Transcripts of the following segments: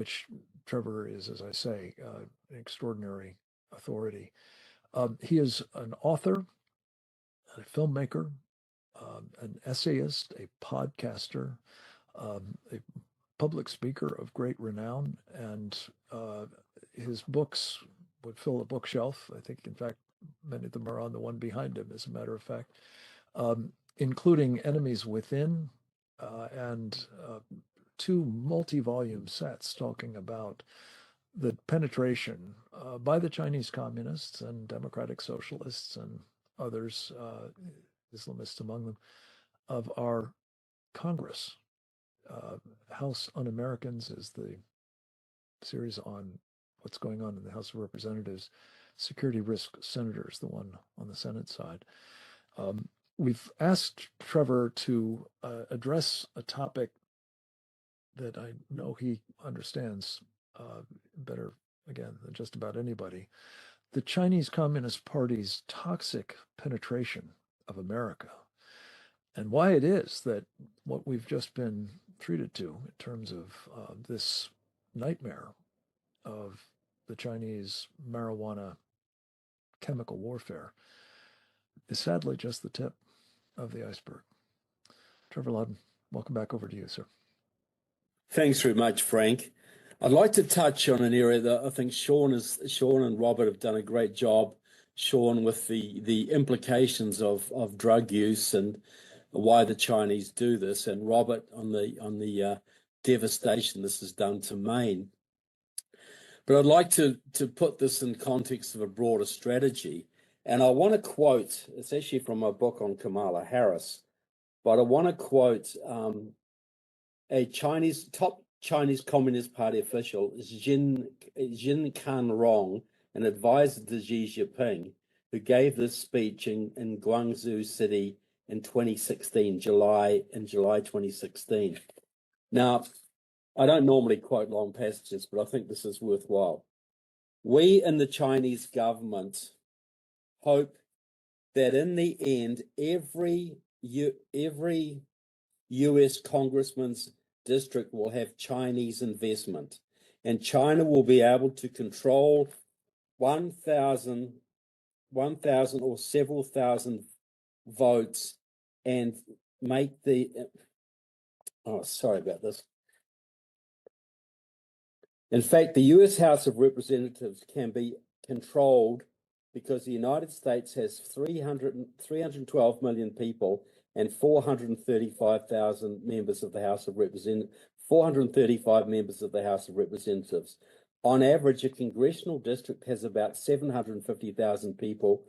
which Trevor is, as I say, an extraordinary authority. He is an author, a filmmaker, an essayist, a podcaster, a public speaker of great renown, and his books would fill a bookshelf. I think, in fact, many of them are on the one behind him, as a matter of fact, including Enemies Within and two multi-volume sets talking about the penetration by the Chinese communists and democratic socialists and others, Islamists among them, of our Congress. House Un-Americans is the series on what's going on in the House of Representatives. Security Risk Senators, the one on the Senate side. We've asked Trevor to address a topic that I know he understands better, again, than just about anybody. The Chinese Communist Party's toxic penetration of America, and why it is that what we've just been treated to in terms of this nightmare of the Chinese marijuana chemical warfare is sadly just the tip of the iceberg. Trevor Loudon, welcome back. Over to you, sir. Thanks very much, Frank. I'd like to touch on an area that I think Sean and Robert have done a great job. Sean with the implications of drug use and why the Chinese do this, and Robert on the devastation this has done to Maine. But I'd like to put this in context of a broader strategy. And I want to quote, it's actually from my book on Kamala Harris, but I want to quote a top Chinese Communist Party official, Jin Kan Rong, an advisor to Xi Jinping, who gave this speech in Guangzhou City in 2016, July 2016. Now, I don't normally quote long passages, but I think this is worthwhile. We in the Chinese government hope that in the end, every US congressman's district will have Chinese investment, and China will be able to control 1,000 or several thousand votes and make the, oh, sorry about this. In fact, the US House of Representatives can be controlled because the United States has 312 million people and 435,000 members of the House of Representatives, 435 members of the House of Representatives. On average, a congressional district has about 750,000 people,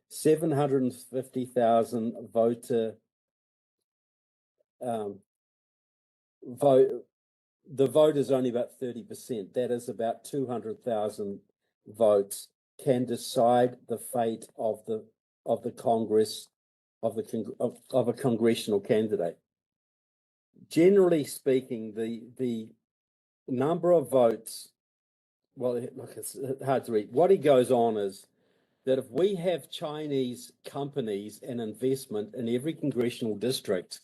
750,000 the vote is only about 30%. That is about 200,000 votes can decide the fate of the Congress, of a congressional candidate. Generally speaking, the number of votes, well, look, it's hard to read. What he goes on is that if we have Chinese companies and investment in every congressional district,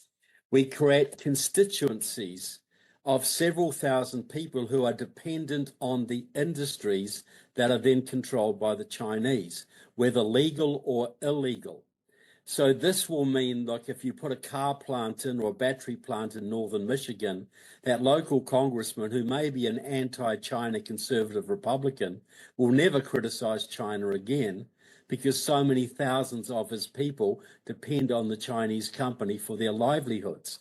we create constituencies of several thousand people who are dependent on the industries that are then controlled by the Chinese, whether legal or illegal. So this will mean, like, if you put a car plant in or a battery plant in northern Michigan, that local congressman, who may be an anti-China conservative Republican, will never criticize China again, because so many thousands of his people depend on the Chinese company for their livelihoods.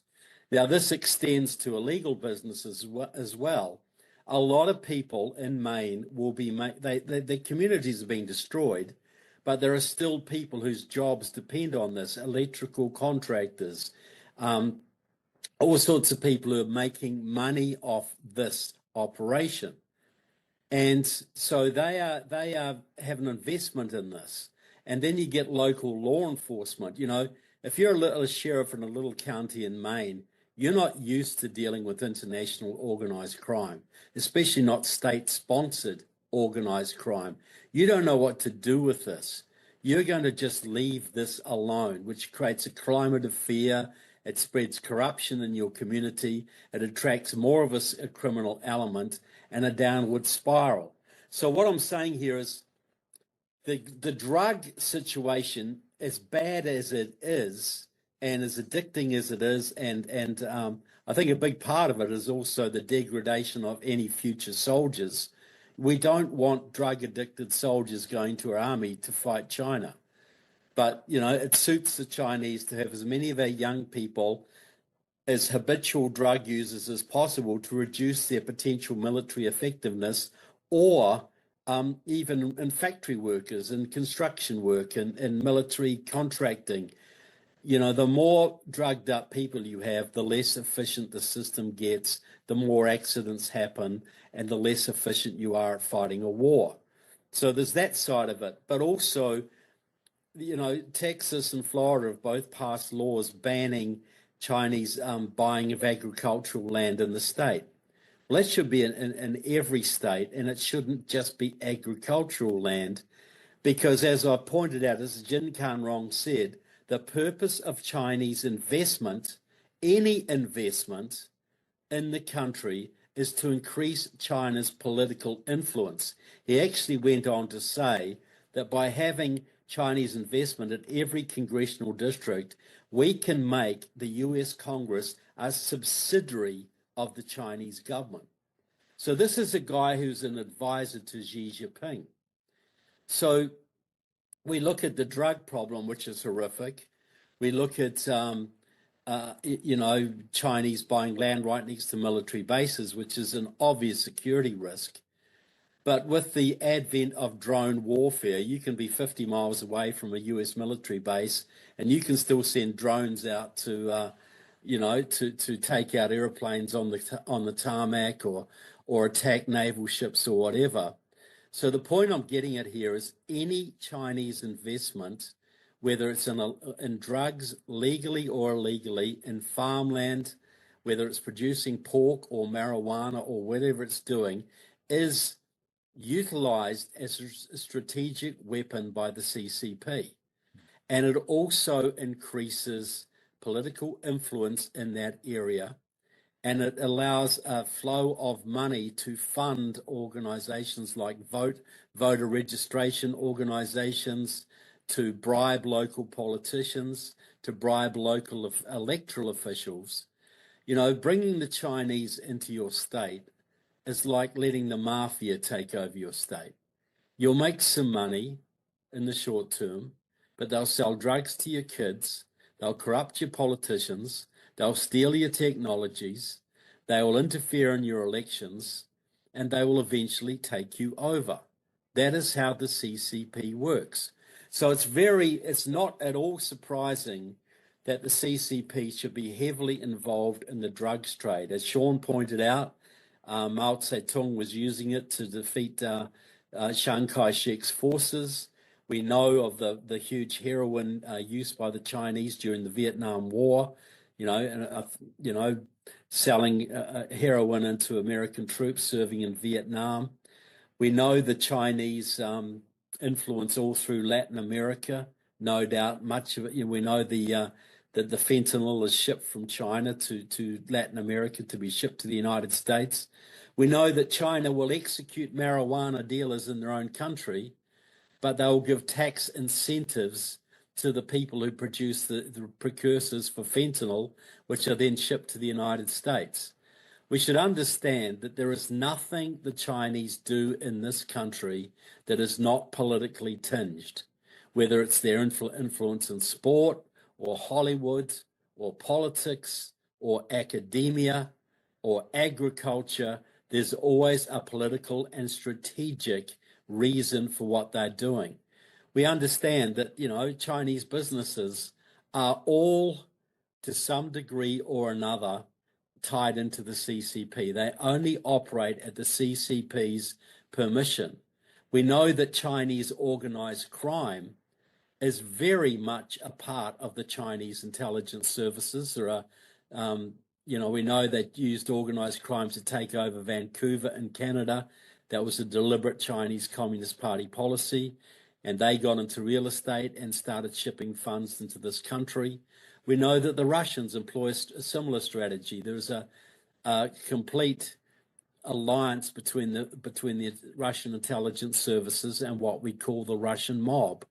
Now, this extends to illegal businesses as well. A lot of people in Maine will be, their communities are being destroyed, but there are still people whose jobs depend on this, electrical contractors, all sorts of people who are making money off this operation. And so they have an investment in this. And then you get local law enforcement. You know, if you're a sheriff in a little county in Maine, you're not used to dealing with international organized crime, especially not state-sponsored organized crime. You don't know what to do with this. You're going to just leave this alone, which creates a climate of fear. It spreads corruption in your community. It attracts more of a criminal element. and a downward spiral. So what I'm saying here is the drug situation, as bad as it is and as addicting as it is, and I think a big part of it is also the degradation of any future soldiers. We don't want drug-addicted soldiers going to our army to fight China. But, you know, it suits the Chinese to have as many of our young people as habitual drug users as possible to reduce their potential military effectiveness, or even in factory workers and construction work and military contracting. You know, the more drugged up people you have, the less efficient the system gets, the more accidents happen, and the less efficient you are at fighting a war. So there's that side of it. But also, you know, Texas and Florida have both passed laws banning Chinese buying of agricultural land in the state. Well, that should be in every state, and it shouldn't just be agricultural land, because as I pointed out, as Jin Khan Rong said, the purpose of Chinese investment, any investment in the country, is to increase China's political influence. He actually went on to say that by having Chinese investment at every congressional district, we can make the US Congress a subsidiary of the Chinese government. So this is a guy who's an advisor to Xi Jinping. So we look at the drug problem, which is horrific. We look at, you know, Chinese buying land right next to military bases, which is an obvious security risk. But with the advent of drone warfare, you can be 50 miles away from a US military base, and you can still send drones out to, you know, to take out airplanes on the tarmac or attack naval ships or whatever. So the point I'm getting at here is any Chinese investment, whether it's in drugs, legally or illegally, in farmland, whether it's producing pork or marijuana or whatever it's doing, is utilized as a strategic weapon by the CCP. And it also increases political influence in that area, and it allows a flow of money to fund organizations like voter registration organizations, to bribe local politicians, to bribe local electoral officials. You know, bringing the Chinese into your state is like letting the mafia take over your state. You'll make some money in the short term, but they'll sell drugs to your kids, they'll corrupt your politicians, they'll steal your technologies, they will interfere in your elections, and they will eventually take you over. That is how the CCP works. So it's not at all surprising that the CCP should be heavily involved in the drugs trade. As Sean pointed out, Mao Zedong was using it to defeat Chiang Kai-shek's forces. We know of the huge heroin use by the Chinese during the Vietnam War, you know, selling heroin into American troops serving in Vietnam. We know the Chinese influence all through Latin America, no doubt. Much of it, you know, we know that the fentanyl is shipped from China to Latin America to be shipped to the United States. We know that China will execute marijuana dealers in their own country, but they'll give tax incentives to the people who produce the precursors for fentanyl, which are then shipped to the United States. We should understand that there is nothing the Chinese do in this country that is not politically tinged, whether it's their influence in sport or Hollywood or politics or academia or agriculture. There's always a political and strategic reason for what they're doing. We understand that, you know, Chinese businesses are all, to some degree or another, tied into the CCP. They only operate at the CCP's permission. We know that Chinese organized crime is very much a part of the Chinese intelligence services. There are, you know, we know they used organized crime to take over Vancouver in Canada. That was a deliberate Chinese Communist Party policy, and they got into real estate and started shipping funds into this country. We know that the Russians employ a similar strategy. There's a complete alliance between the Russian intelligence services and what we call the Russian mob.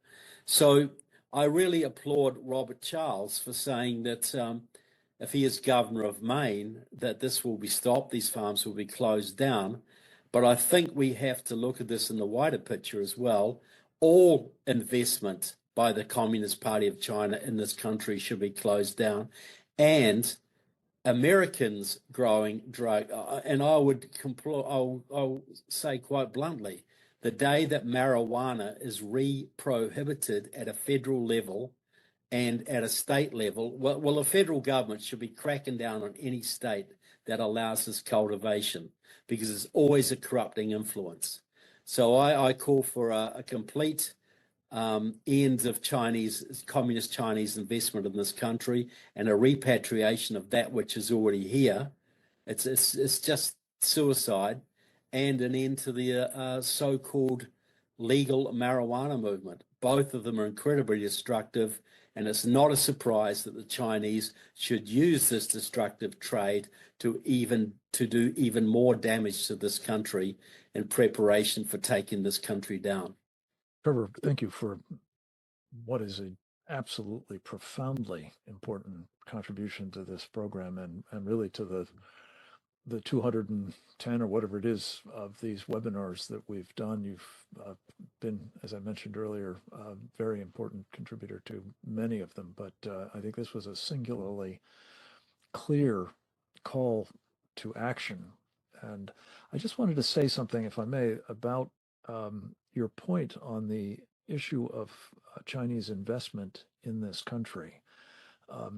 So I really applaud Robert Charles for saying that if he is governor of Maine, that this will be stopped, these farms will be closed down. But I think we have to look at this in the wider picture as well. All investment by the Communist Party of China in this country should be closed down. And Americans growing drug, and I'll say quite bluntly, the day that marijuana is prohibited at a federal level and at a state level, well, the federal government should be cracking down on any state that allows this cultivation, because it's always a corrupting influence. So I call for a complete end of communist Chinese investment in this country and a repatriation of that which is already here. It's just suicide, and an end to the so-called legal marijuana movement. Both of them are incredibly destructive, and it's not a surprise that the Chinese should use this destructive trade to do even more damage to this country in preparation for taking this country down. Trevor, thank you for what is an absolutely profoundly important contribution to this program, and really to the 210 or whatever it is of these webinars that we've done. You've been, as I mentioned earlier, a very important contributor to many of them, but I think this was a singularly clear call to action. And I just wanted to say something, if I may, about your point on the issue of Chinese investment in this country,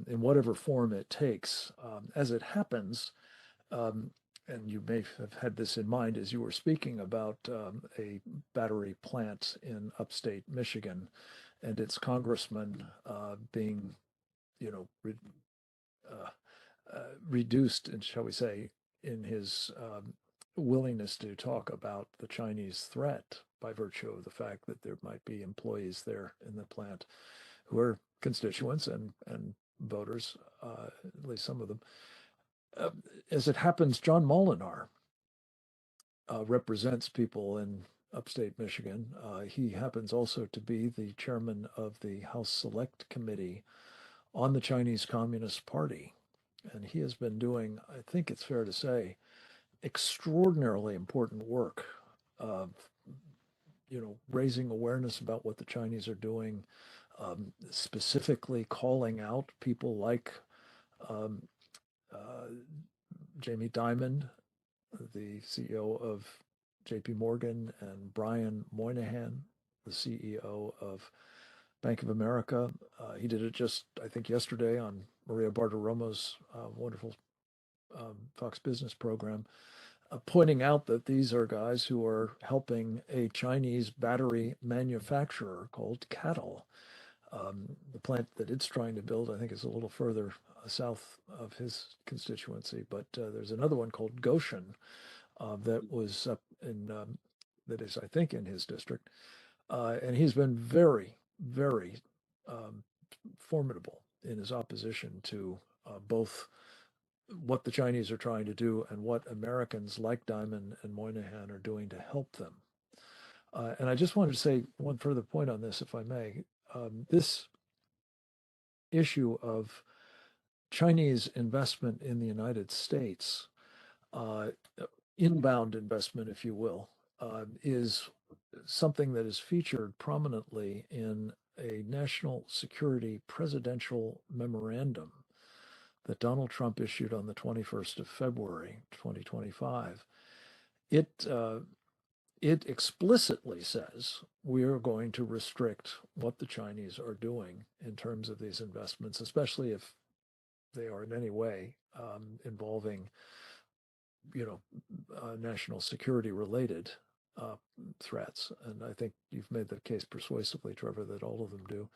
in whatever form it takes. As it happens, and you may have had this in mind as you were speaking about a battery plant in upstate Michigan and its congressman being, reduced, and shall we say, in his willingness to talk about the Chinese threat by virtue of the fact that there might be employees there in the plant who are constituents and voters, at least some of them. As it happens, John Molinar represents people in upstate Michigan. He happens also to be the chairman of the House Select Committee on the Chinese Communist Party. And he has been doing, I think it's fair to say, extraordinarily important work of, raising awareness about what the Chinese are doing, specifically calling out people like Jamie Dimon, the CEO of JP Morgan, and Brian Moynihan, the CEO of Bank of America. He did it just, I think, yesterday on Maria Bartiromo's wonderful Fox Business program, pointing out that these are guys who are helping a Chinese battery manufacturer called CATL. The plant that it's trying to build, I think, is a little further south of his constituency, but there's another one called Goshen that was up in, that is, I think, in his district. And he's been very, very formidable in his opposition to both what the Chinese are trying to do and what Americans like Dimon and Moynihan are doing to help them. And I just wanted to say one further point on this, if I may. This issue of Chinese investment in the United States, inbound investment, if you will, is something that is featured prominently in a national security presidential memorandum that Donald Trump issued on the 21st of February, 2025. It explicitly says we are going to restrict what the Chinese are doing in terms of these investments, especially if they are in any way involving, national security related threats. And I think you've made the case persuasively, Trevor, that all of them do.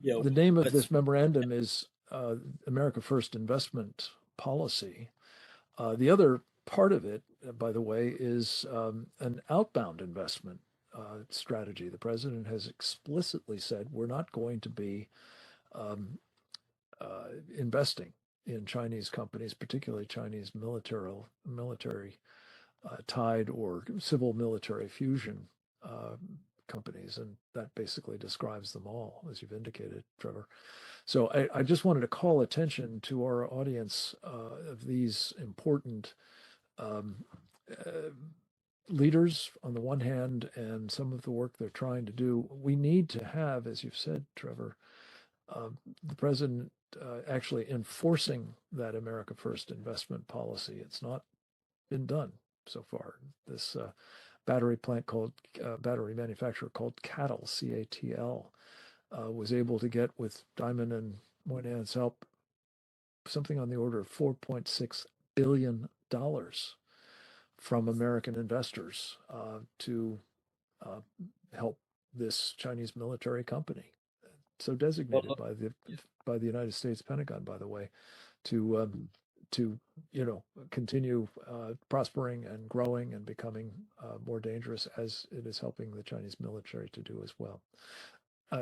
The name of this memorandum is America First Investment Policy. The other part of it, by the way, is an outbound investment strategy. The president has explicitly said we're not going to be investing in Chinese companies, particularly Chinese military tied or civil military fusion companies, and that basically describes them all, as you've indicated, Trevor. So I just wanted to call attention to our audience of these important leaders on the one hand, and some of the work they're trying to do. We need to have, as you've said, Trevor, the president actually enforcing that America First investment policy. It's not been done so far. This battery manufacturer called CATL, C-A-T-L, was able to get, with Diamond and Moynihan's help, something on the order of $4.6 billion from American investors to help this Chinese military company, so designated by the United States Pentagon, by the way, to continue prospering and growing and becoming more dangerous, as it is helping the Chinese military to do as well.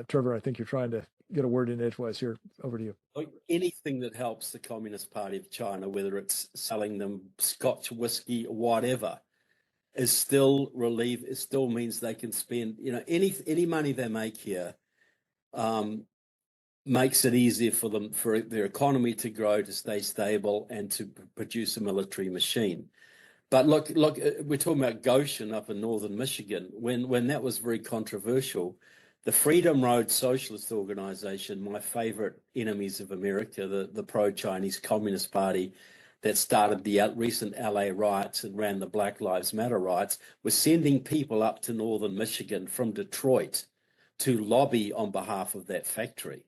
Trevor, I think you're trying to get a word in edgewise here. Over to you. Anything that helps the Communist Party of China, whether it's selling them Scotch whiskey or whatever, is still relief. It still means they can spend, any money they make here makes it easier for them, for their economy to grow, to stay stable, and to produce a military machine. But look, we're talking about Goshen up in northern Michigan. When that was very controversial, the Freedom Road Socialist Organization, my favorite enemies of America, the pro-Chinese Communist Party that started the recent LA riots and ran the Black Lives Matter riots, was sending people up to northern Michigan from Detroit to lobby on behalf of that factory,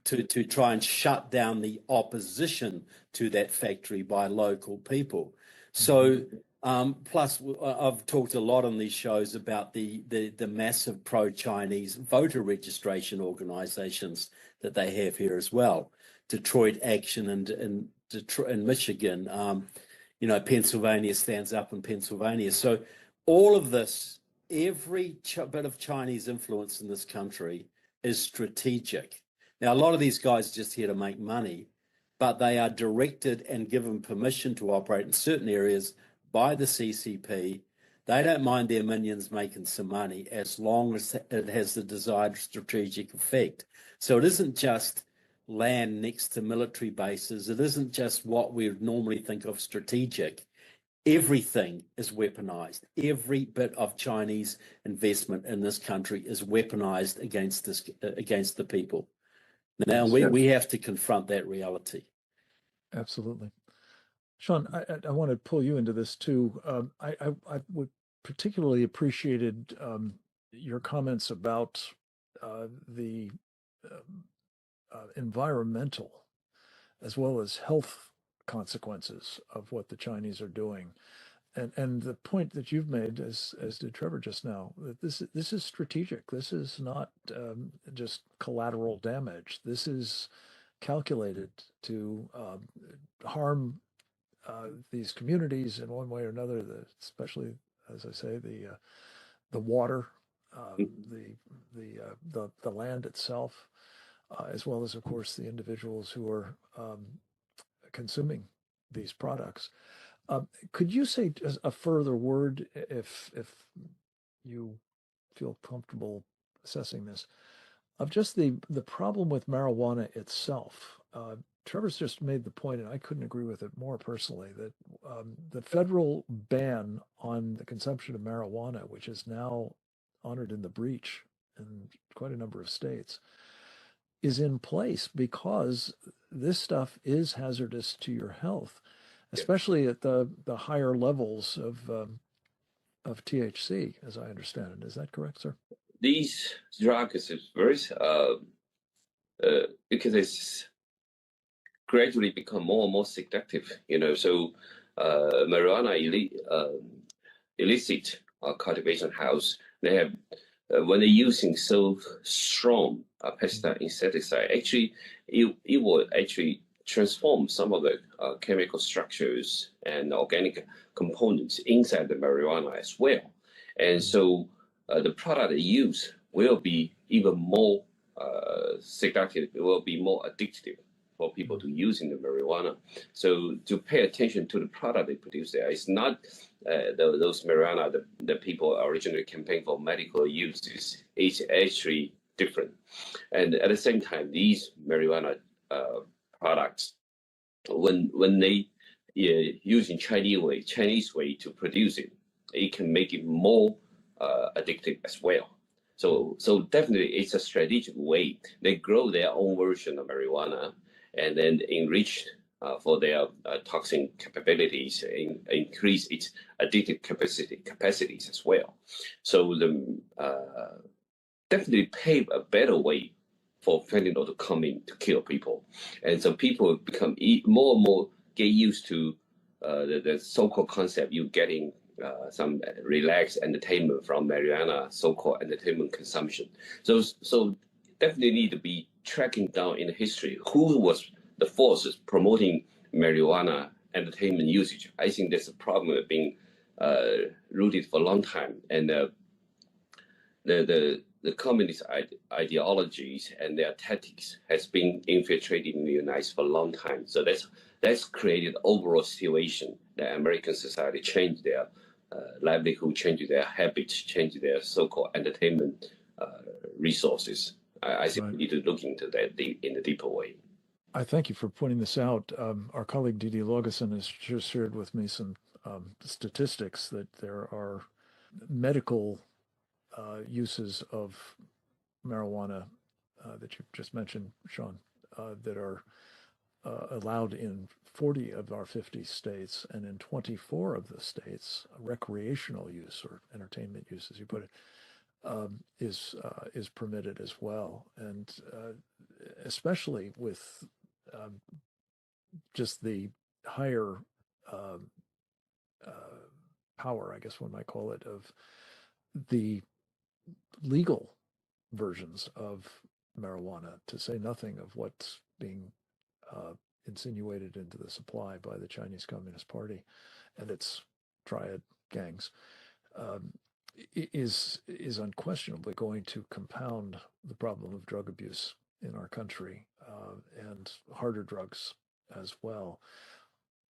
to try and shut down the opposition to that factory by local people. So plus, I've talked a lot on these shows about the massive pro-Chinese voter registration organizations that they have here as well. Detroit Action and Detroit and Michigan, Pennsylvania Stands Up in Pennsylvania. So all of this, every bit of Chinese influence in this country is strategic. Now, a lot of these guys are just here to make money, but they are directed and given permission to operate in certain areas by the CCP. They don't mind their minions making some money as long as it has the desired strategic effect. So it isn't just land next to military bases. It isn't just what we would normally think of strategic. Everything is weaponized. Every bit of Chinese investment in this country is weaponized against the people. Now we have to confront that reality. Absolutely. Sean, I want to pull you into this too. I would particularly appreciated your comments about the environmental as well as health consequences of what the Chinese are doing. And the point that you've made, as did Trevor just now, that this is strategic. This is not just collateral damage. This is calculated to harm these communities in one way or another. Especially, as I say, the water, the land itself, as well as, of course, the individuals who are consuming these products. Could you say a further word, if you feel comfortable assessing this, of just the problem with marijuana itself? Trevor's just made the point, and I couldn't agree with it more personally, that the federal ban on the consumption of marijuana, which is now honored in the breach in quite a number of states, is in place because this stuff is hazardous to your health, especially at the higher levels of THC, as I understand it. Is that correct, sir? These drugs is very because it's gradually become more and more seductive. So marijuana illicit cultivation house, they have when they're using so strong pesticide insecticide, actually it will actually transform some of the chemical structures and organic components inside the marijuana as well. And so the product they use will be even more seductive. It will be more addictive for people to using the marijuana. So to pay attention to the product they produce there. It's not those marijuana the people originally campaigned for medical use is actually different. And at the same time, these marijuana products, when they using Chinese way to produce it, it can make it more addictive as well. So definitely it's a strategic way. They grow their own version of marijuana and then enrich for their toxin capabilities, increase its addictive capacities as well. So the definitely pave a better way for fentanyl to come in to kill people. And so people become more and more get used to the so-called concept you getting some relaxed entertainment from marijuana, so-called entertainment consumption. So definitely need to be tracking down in the history who was the forces promoting marijuana entertainment usage. I think there's a problem being rooted for a long time, and the communist ideologies and their tactics has been infiltrated in the United States for a long time. So that's created overall situation that American society changed their livelihood, changed their habits, changed their so-called entertainment resources. I think we need to look into that in a deeper way. I thank you for pointing this out. Our colleague Didi Logason has just shared with me some statistics that there are medical uses of marijuana that you just mentioned, Sean, that are allowed in 40 of our 50 states, and in 24 of the states, recreational use or entertainment use, as you put it, is permitted as well. And especially with just the higher power, I guess one might call it, of the legal versions of marijuana, to say nothing of what's being insinuated into the supply by the Chinese Communist Party and its triad gangs, is unquestionably going to compound the problem of drug abuse in our country, and harder drugs as well.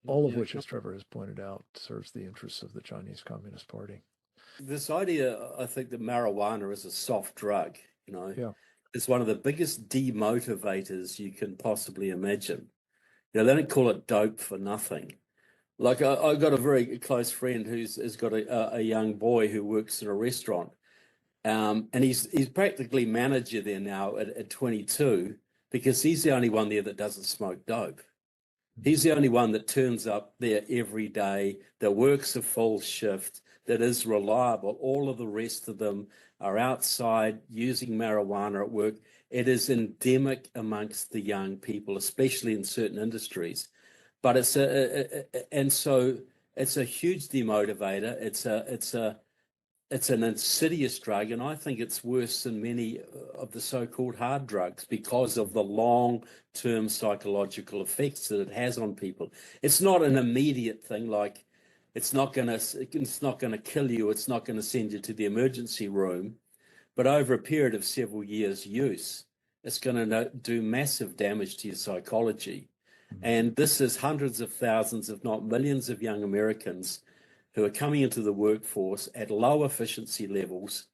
All of which, as Trevor has pointed out, serves the interests of the Chinese Communist Party. This idea, I think, that marijuana is a soft drug, is one of the biggest demotivators you can possibly imagine. They don't call it dope for nothing. Like I got a very close friend who's got a young boy who works in a restaurant, and he's practically manager there now at 22, because he's the only one there that doesn't smoke dope. He's the only one that turns up there every day, that works a full shift, that is reliable. All of the rest of them are outside using marijuana at work. It is endemic amongst the young people, especially in certain industries. But it's a huge demotivator. It's an insidious drug, and I think it's worse than many of the so-called hard drugs because of the long-term psychological effects that it has on people. It's not an immediate thing, like it's not going to kill you, it's not going to send you to the emergency room, but over a period of several years' use, it's going to do massive damage to your psychology. And this is hundreds of thousands, if not millions, of young Americans who are coming into the workforce at low efficiency levels,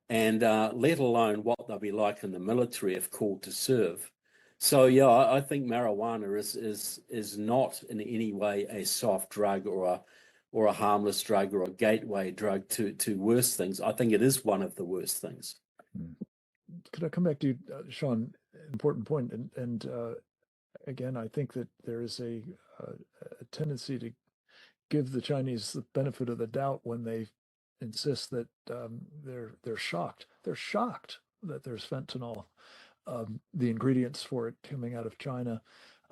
and let alone what they'll be like in the military if called to serve. So yeah, I think marijuana is not in any way a soft drug or a harmless drug or a gateway drug to worse things. I think it is one of the worst things. Could I come back to you, Sean? Important point, and again, I think that there is a tendency to give the Chinese the benefit of the doubt when they insist that they're shocked. They're shocked that there's fentanyl, the ingredients for it coming out of China.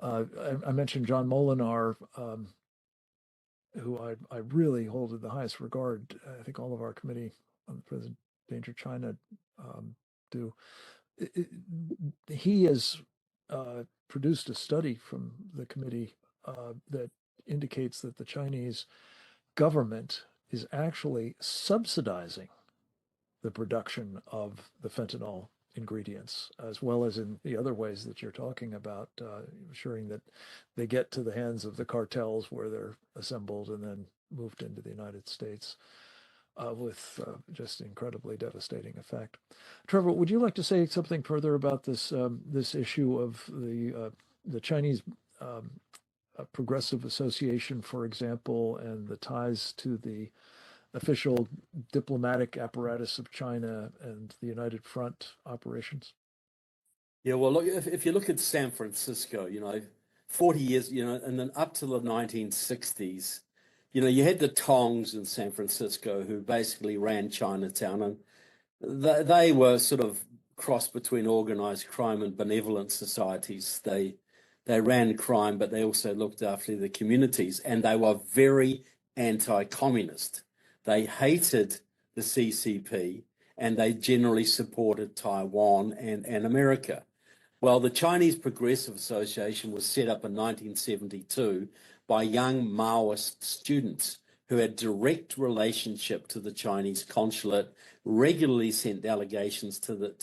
I mentioned John Molinar, who I really hold in the highest regard. I think all of our committee on the present danger China do. He has produced a study from the committee that indicates that the Chinese government is actually subsidizing the production of the fentanyl ingredients, as well as in the other ways that you're talking about, ensuring that they get to the hands of the cartels where they're assembled and then moved into the United States with just incredibly devastating effect. Trevor, would you like to say something further about this this issue of the Chinese Progressive Association, for example, and the ties to the official diplomatic apparatus of China and the United Front operations? Yeah, well, look, if you look at San Francisco, you know, 40 years, you know, and then up to the 1960s, you know, you had the Tongs in San Francisco who basically ran Chinatown, and they were sort of cross between organized crime and benevolent societies. They ran crime, but they also looked after the communities, and they were very anti-communist. They hated the CCP, and they generally supported Taiwan and America. Well, the Chinese Progressive Association was set up in 1972 by young Maoist students who had direct relationship to the Chinese consulate, regularly sent delegations to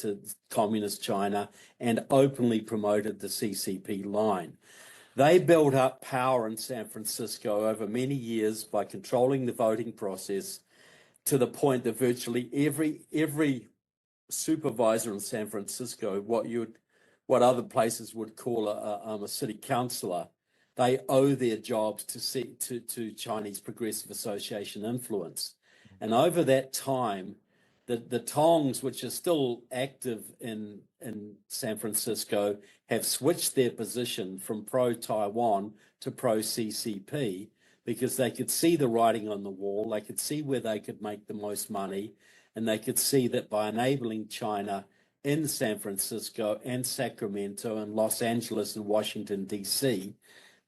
communist China, and openly promoted the CCP line. They built up power in San Francisco over many years by controlling the voting process to the point that virtually every supervisor in San Francisco, what other places would call a city councillor, they owe their jobs to Chinese Progressive Association influence. And over that time, the Tongs, which are still active in San Francisco, have switched their position from pro-Taiwan to pro-CCP because they could see the writing on the wall, they could see where they could make the most money, and they could see that by enabling China in San Francisco and Sacramento and Los Angeles and Washington, D.C.,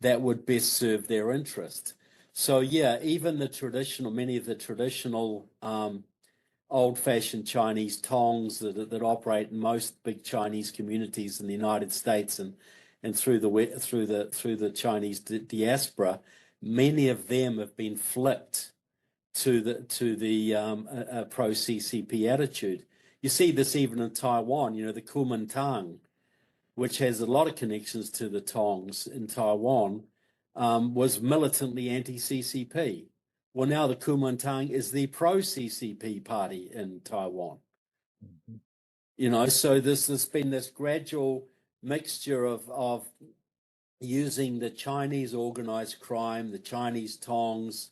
that would best serve their interest. So, yeah, even many of the traditional old-fashioned Chinese Tongs that operate in most big Chinese communities in the United States and through the Chinese diaspora, many of them have been flipped to the pro-CCP attitude. You see this even in Taiwan, you know, the Kuomintang, which has a lot of connections to the Tongs in Taiwan, was militantly anti-CCP. Well, now the Kuomintang is the pro-CCP party in Taiwan. Mm-hmm. You know, so there's been this gradual mixture of using the Chinese organized crime, the Chinese Tongs,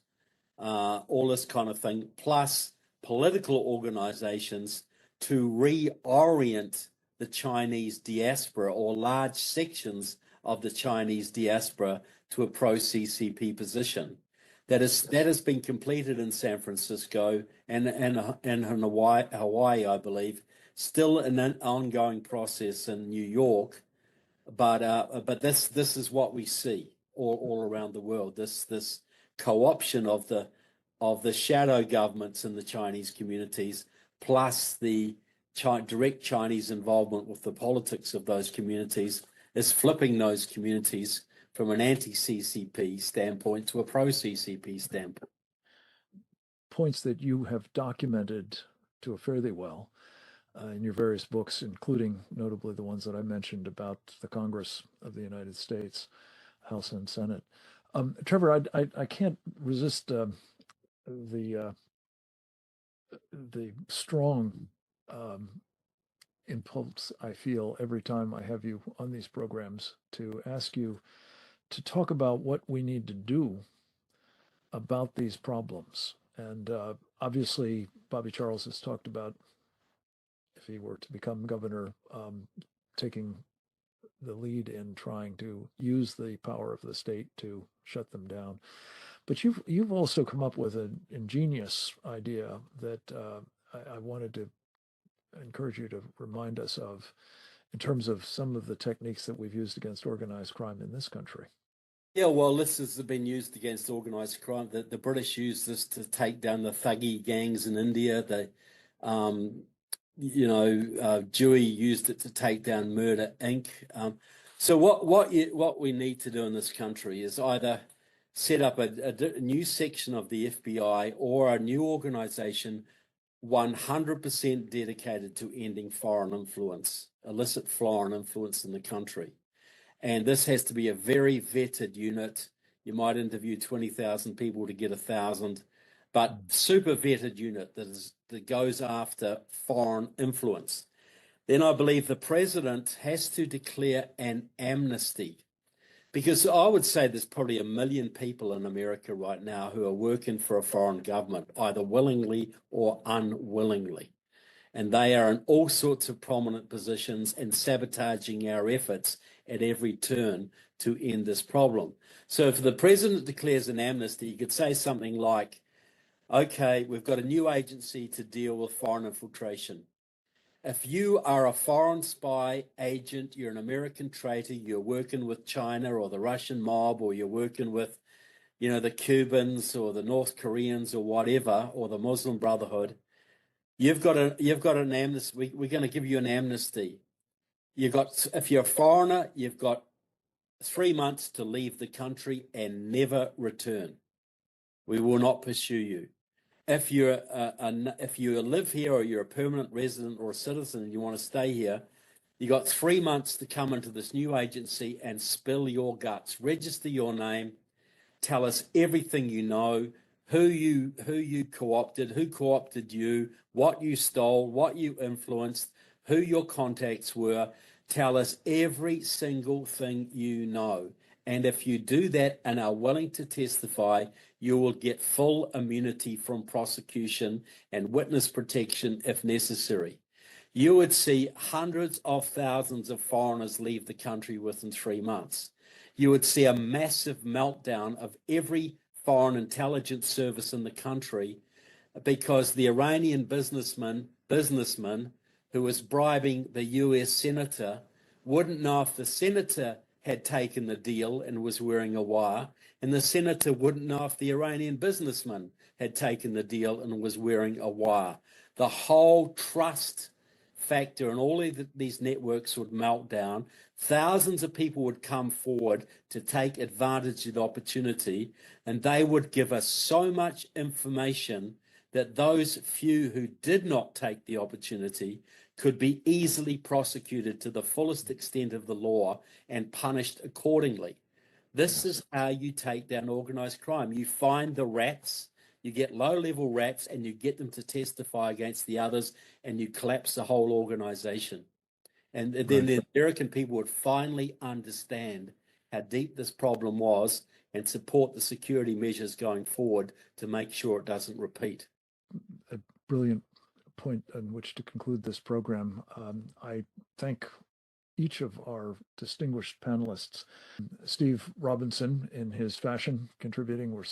all this kind of thing, plus political organizations to reorient the Chinese diaspora or large sections of the Chinese diaspora to a pro-CCP position. That has been completed in San Francisco and in Hawaii, I believe, still an ongoing process in New York, but this is what we see all around the world. This co-option of the shadow governments in the Chinese communities, plus the direct Chinese involvement with the politics of those communities, is flipping those communities from an anti-CCP standpoint to a pro-CCP standpoint. Points that you have documented to a fairly well in your various books, including notably the ones that I mentioned about the Congress of the United States, House and Senate. Trevor, I can't resist the strong impulse I feel every time I have you on these programs to ask you to talk about what we need to do about these problems. And obviously, Bobby Charles has talked about, if he were to become governor, taking the lead in trying to use the power of the state to shut them down. But you've also come up with an ingenious idea that I wanted to encourage you to remind us of in terms of some of the techniques that we've used against organized crime in this country. Yeah, well, this has been used against organized crime. The British used this to take down the Thuggy gangs in India. Dewey used it to take down Murder Inc. So what we need to do in this country is either set up a new section of the FBI or a new organization 100% dedicated to ending foreign influence, illicit foreign influence in the country. And this has to be a very vetted unit. You might interview 20,000 people to get 1,000, but super vetted unit that goes after foreign influence. Then I believe the president has to declare an amnesty, because I would say there's probably 1 million people in America right now who are working for a foreign government, either willingly or unwillingly. And they are in all sorts of prominent positions and sabotaging our efforts at every turn to end this problem. So if the president declares an amnesty, you could say something like, okay, we've got a new agency to deal with foreign infiltration. If you are a foreign spy agent, you're an American traitor, you're working with China or the Russian mob, or you're working with, you know, the Cubans or the North Koreans or whatever, or the Muslim Brotherhood, you've got an amnesty. We're going to give you an amnesty. If you're a foreigner, you've got 3 months to leave the country and never return. We will not pursue you. If you live here, or you're a permanent resident or a citizen and you want to stay here, you got 3 months to come into this new agency and spill your guts. Register your name. Tell us everything you know, who you co-opted, who co-opted you, what you stole, what you influenced, who your contacts were. Tell us every single thing you know. And if you do that and are willing to testify, you will get full immunity from prosecution and witness protection if necessary. You would see hundreds of thousands of foreigners leave the country within 3 months. You would see a massive meltdown of every foreign intelligence service in the country, because the Iranian businessman who was bribing the US senator wouldn't know if the senator had taken the deal and was wearing a wire, and the senator wouldn't know if the Iranian businessman had taken the deal and was wearing a wire. The whole trust factor and all of these networks would melt down. Thousands of people would come forward to take advantage of the opportunity, and they would give us so much information that those few who did not take the opportunity could be easily prosecuted to the fullest extent of the law and punished accordingly. This is how you take down organized crime. You find the rats, you get low-level rats, and you get them to testify against the others, and you collapse the whole organization. And then the American people would finally understand how deep this problem was and support the security measures going forward to make sure it doesn't repeat. A brilliant point on which to conclude this program. I thank each of our distinguished panelists. Steve Robinson, in his fashion, contributing. We're